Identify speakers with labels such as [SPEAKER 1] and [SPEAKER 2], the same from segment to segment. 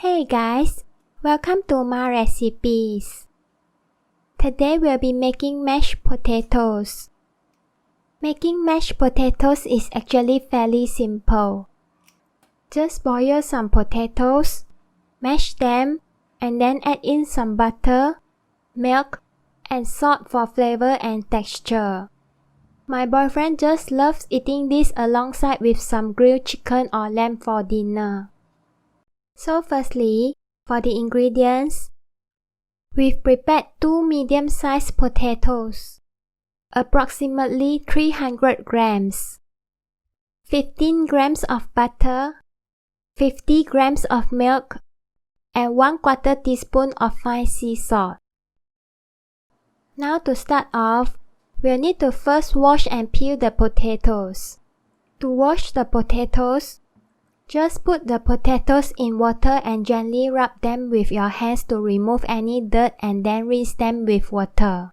[SPEAKER 1] Hey guys, welcome to my recipes. Today we'll be making mashed potatoes. Making mashed potatoes is actually fairly simple. Just boil some potatoes, mash them, and then add in some butter, milk, and salt for flavor and texture. My boyfriend just loves eating this alongside with some grilled chicken or lamb for dinner. So firstly, for the ingredients, we've prepared 2 medium-sized potatoes, approximately 300 grams, 15 grams of butter, 50 grams of milk, and 1/4 teaspoon of fine sea salt. Now to start off, we'll need to first wash and peel the potatoes. To wash the potatoes, just put the potatoes in water and gently rub them with your hands to remove any dirt and then rinse them with water.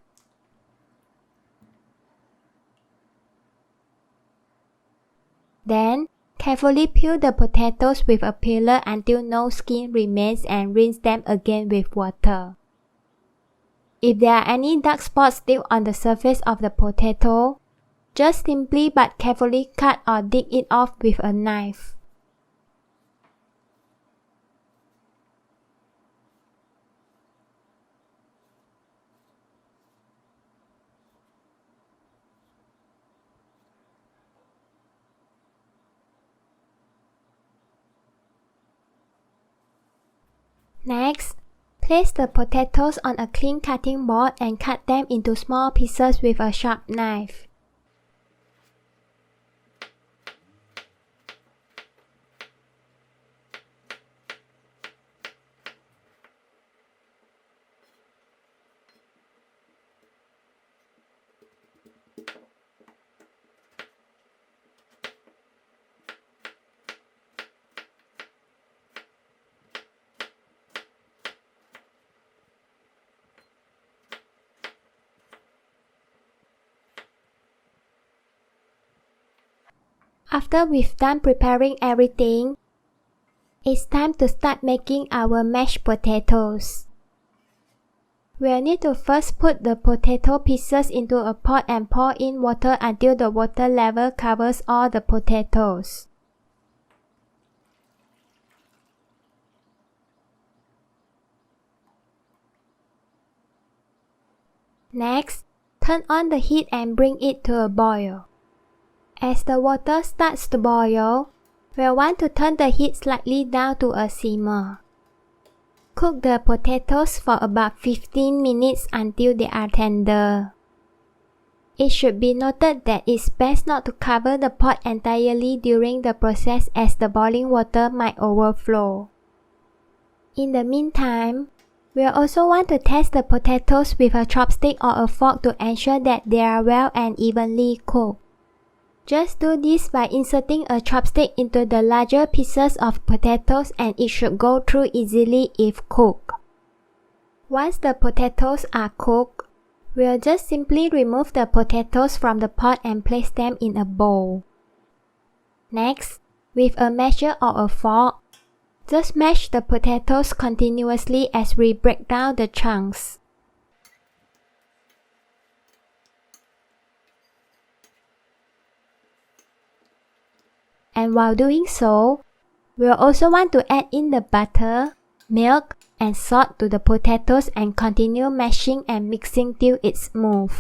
[SPEAKER 1] Then, carefully peel the potatoes with a peeler until no skin remains and rinse them again with water. If there are any dark spots still on the surface of the potato, just simply but carefully cut or dig it off with a knife. Next, place the potatoes on a clean cutting board and cut them into small pieces with a sharp knife. After we've done preparing everything, it's time to start making our mashed potatoes. We'll need to first put the potato pieces into a pot and pour in water until the water level covers all the potatoes. Next, turn on the heat and bring it to a boil. As the water starts to boil, we'll want to turn the heat slightly down to a simmer. Cook the potatoes for about 15 minutes until they are tender. It should be noted that it's best not to cover the pot entirely during the process as the boiling water might overflow. In the meantime, we'll also want to test the potatoes with a chopstick or a fork to ensure that they are well and evenly cooked. Just do this by inserting a chopstick into the larger pieces of potatoes and it should go through easily if cooked. Once the potatoes are cooked, we'll just simply remove the potatoes from the pot and place them in a bowl. Next, with a masher or a fork, just mash the potatoes continuously as we break down the chunks. And while doing so, we'll also want to add in the butter, milk, and salt to the potatoes and continue mashing and mixing till it's smooth.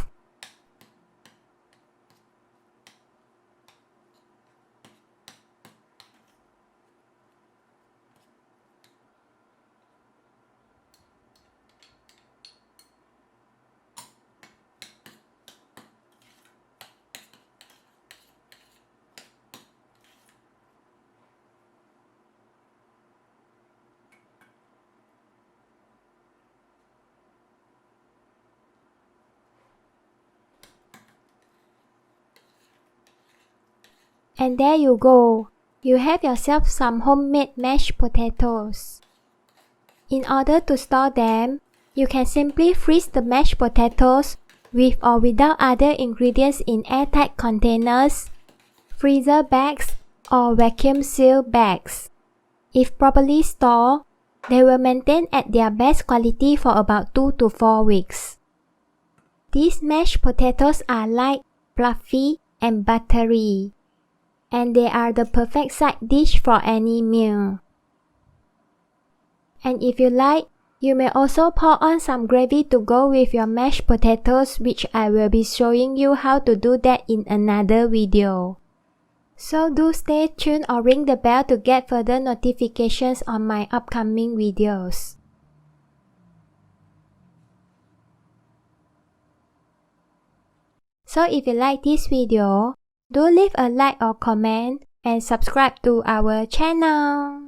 [SPEAKER 1] And there you go, you have yourself some homemade mashed potatoes. In order to store them, you can simply freeze the mashed potatoes with or without other ingredients in airtight containers, freezer bags, or vacuum seal bags. If properly stored, They will maintain at their best quality for about 2 to 4 weeks. These mashed potatoes are light, fluffy, and buttery, and they are the perfect side dish for any meal. And if you like, you may also pour on some gravy to go with your mashed potatoes, which I will be showing you how to do that in another video. So do stay tuned or ring the bell to get further notifications on my upcoming videos. So if you like this video, do leave a like or comment and subscribe to our channel.